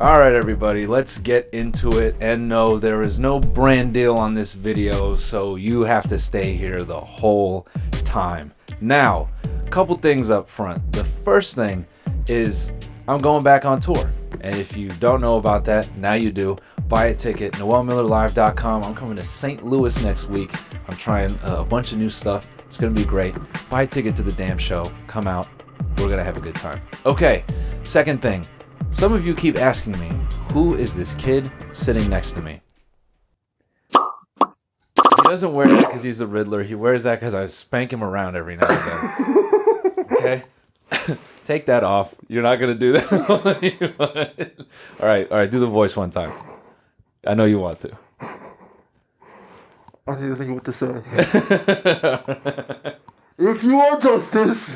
All right, everybody, let's get into it. And no, there is no brand deal on this video, so you have to stay here the whole time. Now, a couple things up front. The first thing is I'm going back on tour. And if you don't know about that, now you do. Buy a ticket, noelmillerlive.com. I'm coming to St. Louis next week. I'm trying a bunch of new stuff. It's going to be great. Buy a ticket to the damn show. Come out. We're going to have a good time. Okay, second thing. Some of you keep asking me, who is this kid sitting next to me? He doesn't wear that because he's the Riddler. He wears that because I spank him around every now and then. Okay? Take that off. You're not going to do that. All right. Do the voice one time. I know you want to. I need to think what to say. If you want justice,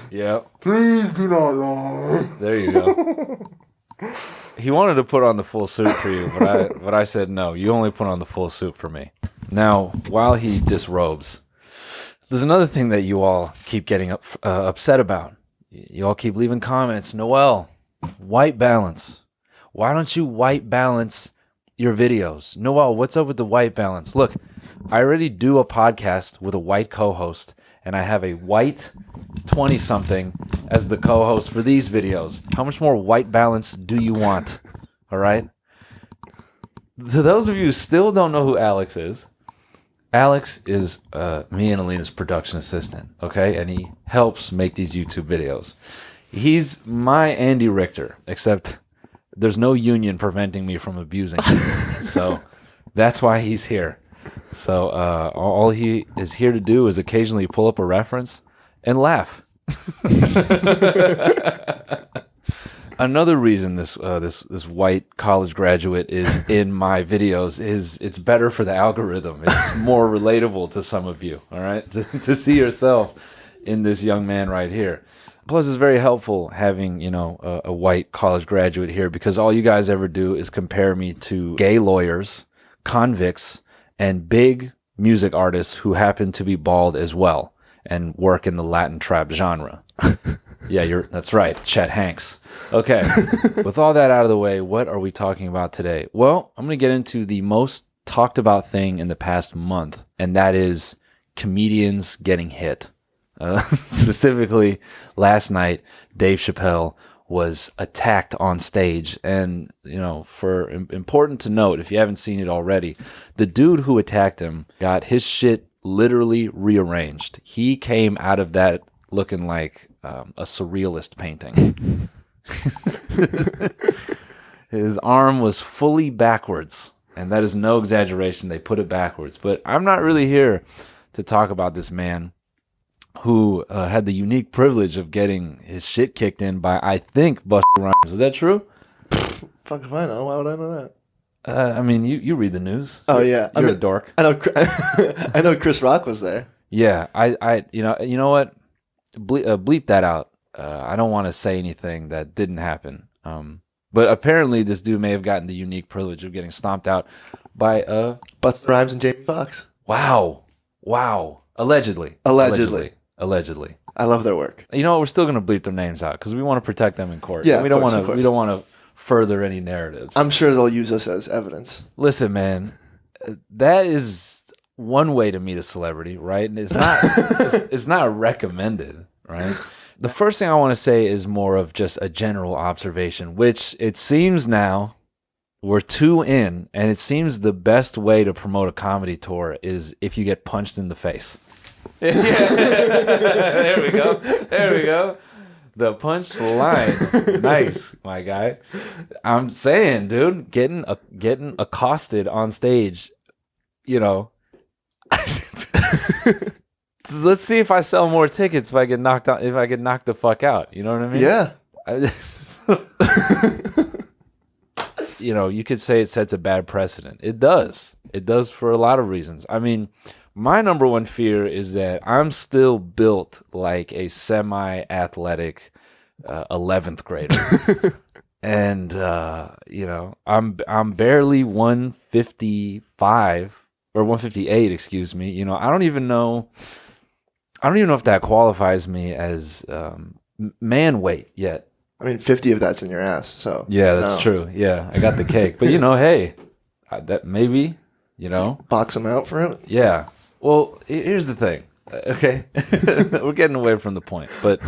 please do not lie. There you go. He wanted to put on the full suit for you, but I said no. You only put on the full suit for me. Now, while he disrobes, there's another thing that you all keep getting upset about. You all keep leaving comments. Noel, white balance. Why don't you white balance your videos? Noel, what's up with the white balance? Look, I already do a podcast with a white co-host, and I have a white 20-something as the co-host for these videos. How much more white balance do you want? All right? To those of you who still don't know who Alex is me and Alina's production assistant, okay? And he helps make these YouTube videos. He's my Andy Richter, except there's no union preventing me from abusing him. So that's why he's here. So all he is here to do is occasionally pull up a reference and laugh. Another reason this white college graduate is in my videos is it's better for the algorithm. It's more relatable to some of you, all right? To see yourself in this young man right here. Plus, it's very helpful having, a white college graduate here because all you guys ever do is compare me to gay lawyers, convicts, and big music artists who happen to be bald as well and work in the Latin trap genre. Yeah, that's right, Chet Hanks. Okay, with all that out of the way, what are we talking about today? Well, I'm going to get into the most talked about thing in the past month, and that is comedians getting hit. Specifically, last night, Dave Chappelle was attacked on stage. And, for important to note, if you haven't seen it already, the dude who attacked him got his shit literally rearranged. He came out of that looking like a surrealist painting. His arm was fully backwards, and that is no exaggeration. They put it backwards. But I'm not really here to talk about this man who had the unique privilege of getting his shit kicked in by, I think, Busta Rhymes. Is that true? Fuck if I know. Why would I know that? I mean, you read the news. Oh yeah, you're a dork. I know. I know Chris Rock was there. Yeah, you know what? Bleep that out. I don't want to say anything that didn't happen. But apparently, this dude may have gotten the unique privilege of getting stomped out by Busta Rhymes and Jamie Foxx. Wow. Allegedly. I love their work. You know what? We're still going to bleep their names out because we want to protect them in court. Yeah, we don't want to further any narratives. I'm sure they'll use us as evidence. Listen, man, that is one way to meet a celebrity, right? And it's not it's not recommended, right? The first thing I want to say is more of just a general observation, which it seems now we're 2 in, and it seems the best way to promote a comedy tour is if you get punched in the face. Yeah. There we go. The punch line. Nice, my guy. I'm saying, dude, getting accosted on stage, Let's see if I sell more tickets if I get knocked out, if I get knocked the fuck out. You know what I mean? Yeah. You could say it sets a bad precedent. It does. It does for a lot of reasons. I mean, my number one fear is that I'm still built like a semi-athletic 11th grader. And, I'm barely 155 or 158, excuse me. I don't even know if that qualifies me as man weight yet. I mean, 50 of that's in your ass. So Yeah, that's true. Yeah, I got the cake. But, hey, that maybe, box them out for it. Yeah. Well, here's the thing. Okay. We're getting away from the point. But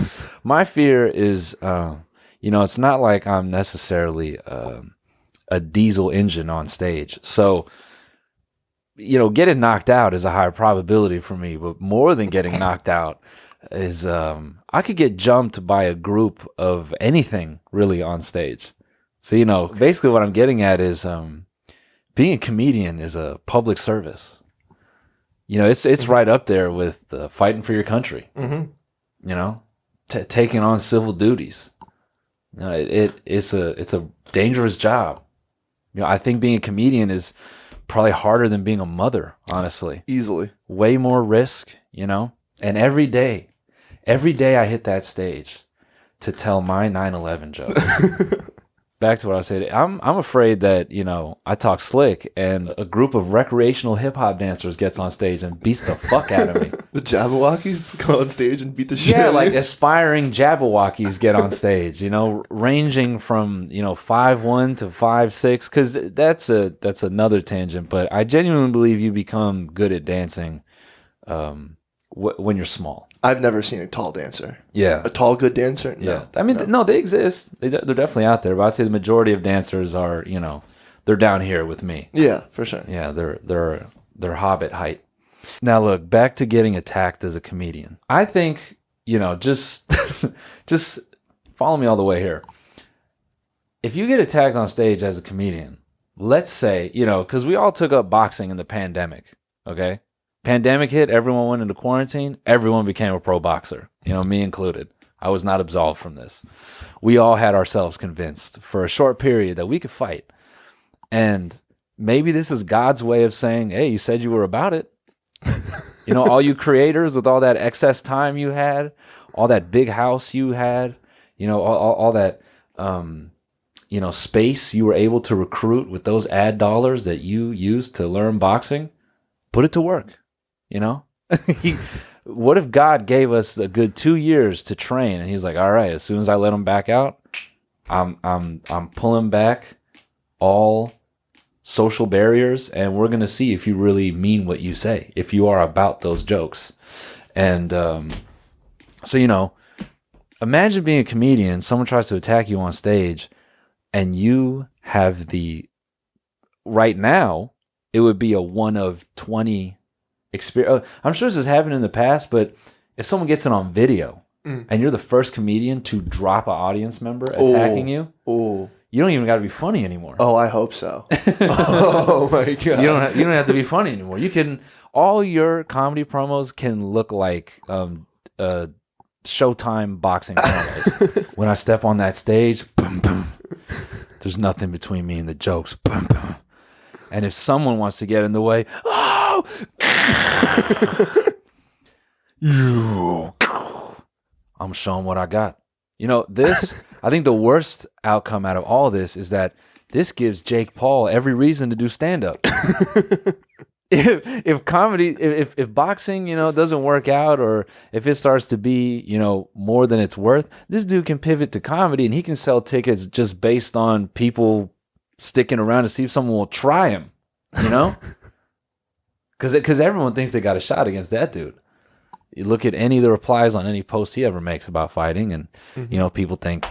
my fear is, it's not like I'm necessarily a diesel engine on stage. So, getting knocked out is a high probability for me. But more than getting knocked out is I could get jumped by a group of anything really on stage. So, basically what I'm getting at is being a comedian is a public service. It's right up there with fighting for your country. Mm-hmm. Taking on civil duties. It's a dangerous job. I think being a comedian is probably harder than being a mother, honestly. Easily. Way more risk, And every day I hit that stage to tell my 9/11 joke. Back to what I said, I'm afraid that, I talk slick and a group of recreational hip hop dancers gets on stage and beats the fuck out of me. The Jabberwockies go on stage and beat the shit out of like you? aspiring Jabberwockies get on stage, ranging from, 5'1" to 5'6", because that's another tangent. But I genuinely believe you become good at dancing when you're small. I've never seen a tall dancer. Yeah. A tall, good dancer? No. Yeah. I mean, no, they exist. They're definitely out there. But I'd say the majority of dancers are, they're down here with me. Yeah, for sure. Yeah, they're hobbit height. Now, look, back to getting attacked as a comedian. I think, just follow me all the way here. If you get attacked on stage as a comedian, let's say, because we all took up boxing in the pandemic, okay? Pandemic hit, everyone went into quarantine, everyone became a pro boxer, me included. I was not absolved from this. We all had ourselves convinced for a short period that we could fight. And maybe this is God's way of saying, hey, you said you were about it. All you creators with all that excess time you had, all that big house you had, all that, space you were able to recruit with those ad dollars that you used to learn boxing, put it to work. What if God gave us a good 2 years to train, and He's like, all right, as soon as I let him back out, I'm pulling back all social barriers, and we're gonna see if you really mean what you say, if you are about those jokes. And so imagine being a comedian, someone tries to attack you on stage, and you have right now it would be a 1 of 20 experience. I'm sure this has happened in the past, but if someone gets it on video and you're the first comedian to drop an audience member attacking you, you don't even got to be funny anymore. Oh, I hope so. Oh my god! You don't have to be funny anymore. You can all your comedy promos can look like Showtime boxing promos. When I step on that stage, boom, boom, there's nothing between me and the jokes. Boom, boom. And if someone wants to get in the way, I'm showing what I got. I think the worst outcome out of all of this is that this gives Jake Paul every reason to do stand-up. If comedy, if boxing, doesn't work out, or if it starts to be, more than it's worth, this dude can pivot to comedy and he can sell tickets just based on people sticking around to see if someone will try him, because everyone thinks they got a shot against that dude. You look at any of the replies on any post he ever makes about fighting, and people think,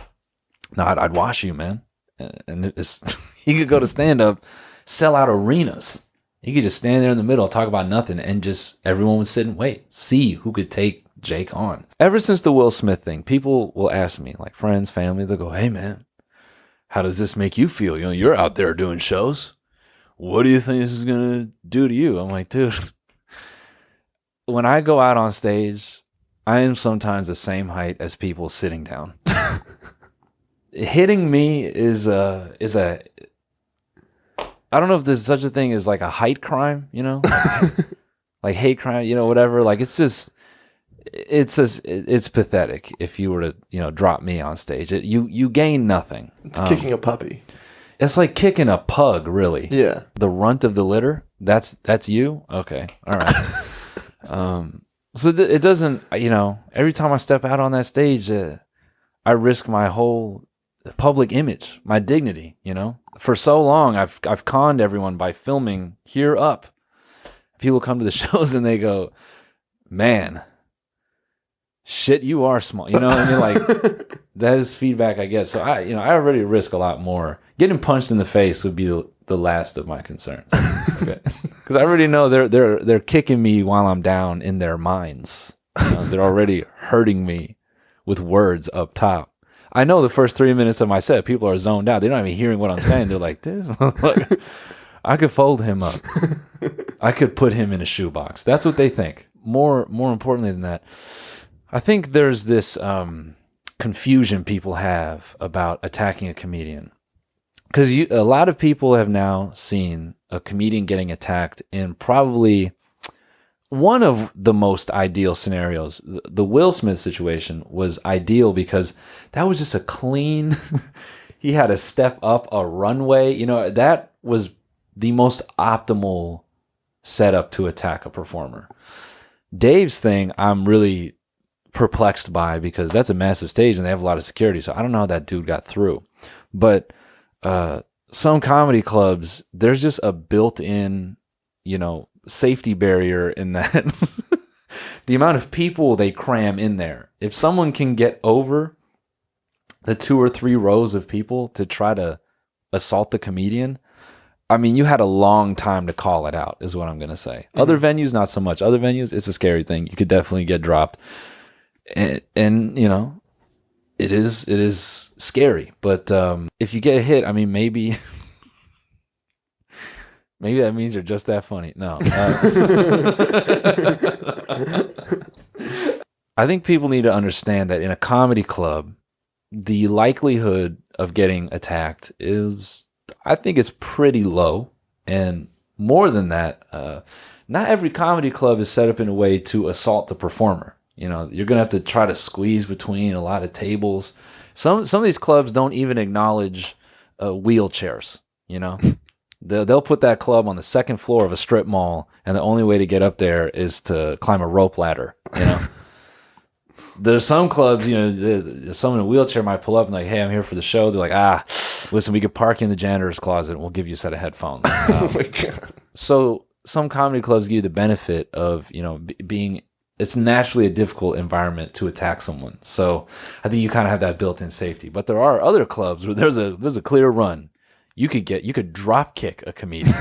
no, I'd wash you, man. And he could go to stand up, sell out arenas. He could just stand there in the middle, talk about nothing, and just everyone would sit and wait, see who could take Jake on. Ever since the Will Smith thing, people will ask me, like friends, family, they'll go, hey man, how does this make you feel? You're out there doing shows. What do you think this is going to do to you? I'm like, dude, when I go out on stage, I am sometimes the same height as people sitting down. Hitting me is a I don't know if there's such a thing as like a height crime, like hate crime, whatever. Like it's pathetic if you were to, drop me on stage. You gain nothing. It's kicking a puppy. It's like kicking a pug, really. Yeah. The runt of the litter. That's you. Okay. All right. So it doesn't. Every time I step out on that stage, I risk my whole public image, my dignity, you know? For so long, I've conned everyone by filming here up. People come to the shows and they go, man, shit, you are small. You know what I mean? Like, that is feedback I get. So I already risk a lot more. Getting punched in the face would be the last of my concerns. Okay? Because I already know they're kicking me while I'm down in their minds. You know, they're already hurting me with words up top. I know the first 3 minutes of my set, people are zoned out. They're not even hearing what I'm saying. They're like, this motherfucker, I could fold him up. I could put him in a shoebox. That's what they think. More importantly than that, I think there's this confusion people have about attacking a comedian. Because a lot of people have now seen a comedian getting attacked in probably one of the most ideal scenarios. The Will Smith situation was ideal because that was just a clean, he had to step up a runway. You know, that was the most optimal setup to attack a performer. Dave's thing, I'm really perplexed by because that's a massive stage and they have a lot of security. So I don't know how that dude got through. But some comedy clubs, there's just a built-in, you know, safety barrier in that the amount of people they cram in there. If someone can get over the 2 or 3 rows of people to try to assault the comedian, I mean, you had a long time to call it out, is what I'm going to say. Mm-hmm. Other venues, not so much. Other venues, it's a scary thing. You could definitely get dropped. And you know, it is scary. But if you get hit, I mean, maybe that means you're just that funny. No. I think people need to understand that in a comedy club, the likelihood of getting attacked is, I think, is pretty low. And more than that, not every comedy club is set up in a way to assault the performer. You know, you're going to have to try to squeeze between a lot of tables. Some of these clubs don't even acknowledge wheelchairs, you know. They'll put that club on the second floor of a strip mall, and the only way to get up there is to climb a rope ladder, you know. There's some clubs, you know, someone in a wheelchair might pull up and like, hey, I'm here for the show. They're like, listen, we could park you in the janitor's closet and we'll give you a set of headphones. Oh my God. So some comedy clubs give you the benefit of, you know, being, it's naturally a difficult environment to attack someone. So I think you kind of have that built-in safety. But there are other clubs where there's a clear run. You could drop kick a comedian.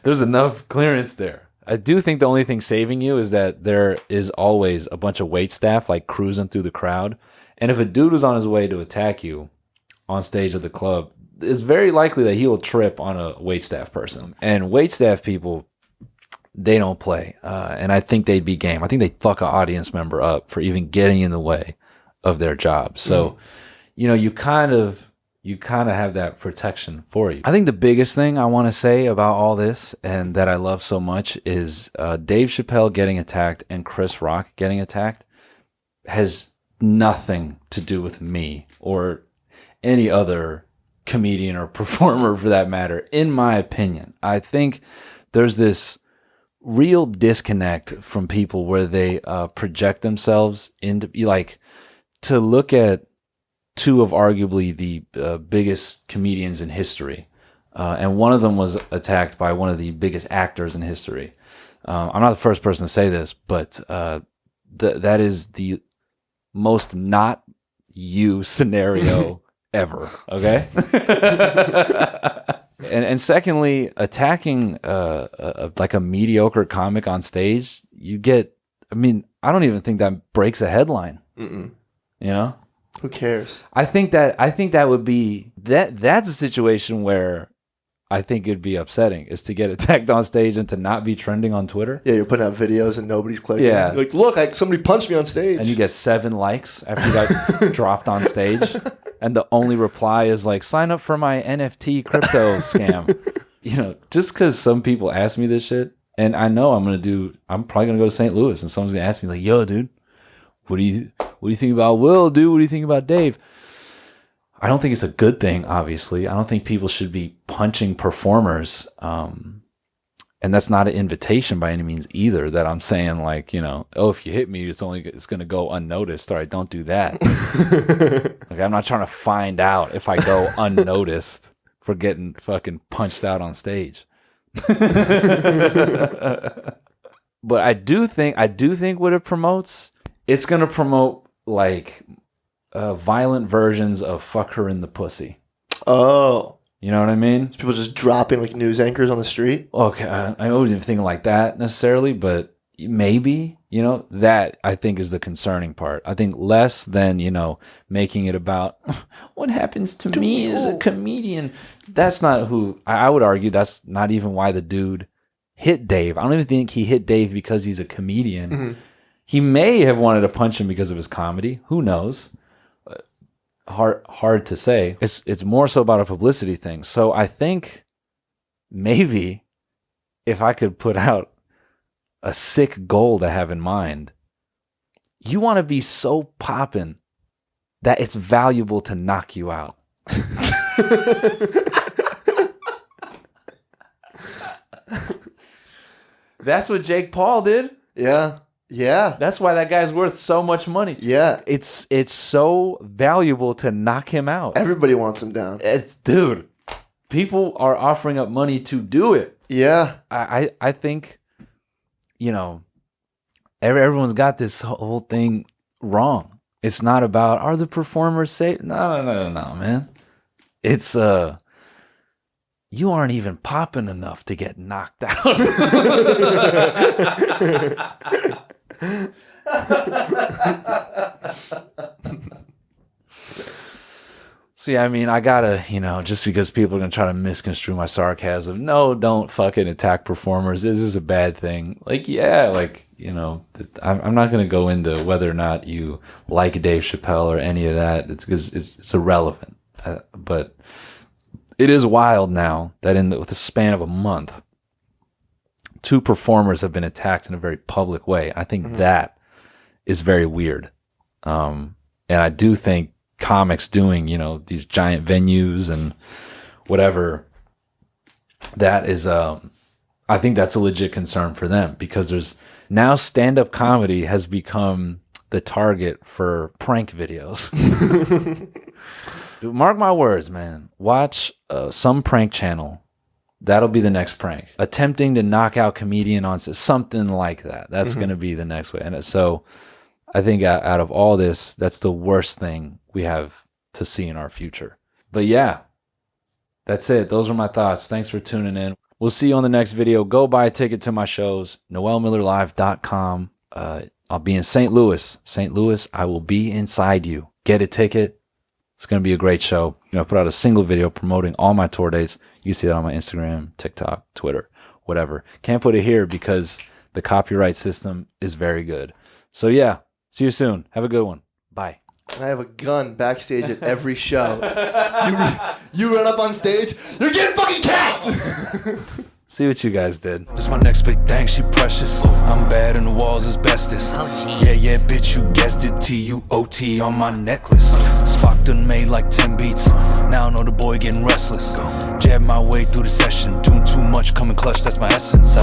There's enough clearance there. I do think the only thing saving you is that there is always a bunch of wait staff like cruising through the crowd. And if a dude is on his way to attack you on stage at the club, it's very likely that he will trip on a wait staff person. And wait staff people, they don't play. And I think they'd be game. I think they'd fuck an audience member up for even getting in the way of their job. So, you know, you kind of have that protection for you. I think the biggest thing I want to say about all this and that I love so much is Dave Chappelle getting attacked and Chris Rock getting attacked has nothing to do with me or any other comedian or performer for that matter, in my opinion. I think there's this real disconnect from people where they project themselves into, like, to look at 2 of arguably the biggest comedians in history. And one of them was attacked by one of the biggest actors in history. I'm not the first person to say this, but that is the most not you scenario ever. Okay. and secondly, attacking like a mediocre comic on stage, you get, I mean, I don't even think that breaks a headline. You know? Who cares? I think that would be that's a situation where I think it'd be upsetting, is to get attacked on stage and to not be trending on Twitter. Yeah, you're putting out videos and nobody's clicking. Yeah. You're like, look, somebody punched me on stage. And you get 7 likes after you got dropped on stage. And the only reply is like, sign up for my NFT crypto scam. You know, just because some people ask me this shit, and I know I'm probably going to go to St. Louis and someone's going to ask me like, yo, dude, what do you think about Will, dude? What do you think about Dave? I don't think it's a good thing, obviously. I don't think people should be punching performers. And that's not an invitation by any means either, that I'm saying like, you know, oh, if you hit me, it's going to go unnoticed. All right, don't do that. Like, I'm not trying to find out if I go unnoticed for getting fucking punched out on stage. But I do think what it promotes, it's going to promote like violent versions of fuck her in the pussy. Oh. You know what I mean? People just dropping like news anchors on the street. Okay, I wasn't even thinking like that necessarily, but maybe, you know, that I think is the concerning part. I think less than, you know, making it about what happens to me as a comedian. That's not who, I would argue that's not even why the dude hit Dave. I don't even think he hit Dave because he's a comedian. Mm-hmm. He may have wanted to punch him because of his comedy. Who knows? Hard to say. It's more so about a publicity thing. So I think maybe if I could put out a sick goal to have in mind, you want to be so poppin' that it's valuable to knock you out. That's what Jake Paul did. Yeah. Yeah. That's why that guy's worth so much money. Yeah. It's so valuable to knock him out. Everybody wants him down. Dude, people are offering up money to do it. Yeah. I think, you know, everyone's got this whole thing wrong. It's not about, are the performers safe? No, man. It's, you aren't even popping enough to get knocked out. See, I mean, I gotta, you know, just because people are gonna try to misconstrue my sarcasm, no, don't fucking attack performers. This is a bad thing. Like, yeah, like, you know, I'm not gonna go into whether or not you like Dave Chappelle or any of that. It's because it's irrelevant. But it is wild now that with the span of a month, 2 performers have been attacked in a very public way. I think that is very weird. And I do think comics doing, you know, these giant venues and whatever, that is, I think that's a legit concern for them, because there's now stand-up comedy has become the target for prank videos. Mark my words, man. Watch some prank channel. That'll be the next prank. Attempting to knock out comedian on something like that. That's going to be the next way. And so I think out of all this, that's the worst thing we have to see in our future. But yeah, that's it. Those are my thoughts. Thanks for tuning in. We'll see you on the next video. Go buy a ticket to my shows, noelmillerlive.com. I'll be in St. Louis. St. Louis, I will be inside you. Get a ticket. It's going to be a great show. You know, I put out a single video promoting all my tour dates. You see that on my Instagram, TikTok, Twitter, whatever. Can't put it here because the copyright system is very good. So yeah, see you soon. Have a good one. Bye. And I have a gun backstage at every show. You run up on stage, you're getting fucking capped! See what you guys did. This my next big thing, she precious. I'm bad in the walls, asbestos. Yeah, bitch, you guessed it. T-U-O-T on my necklace. Spock done made like 10 beats. Now I know the boy getting restless. Jab my way through the session. Doing too much, coming clutch, that's my essence.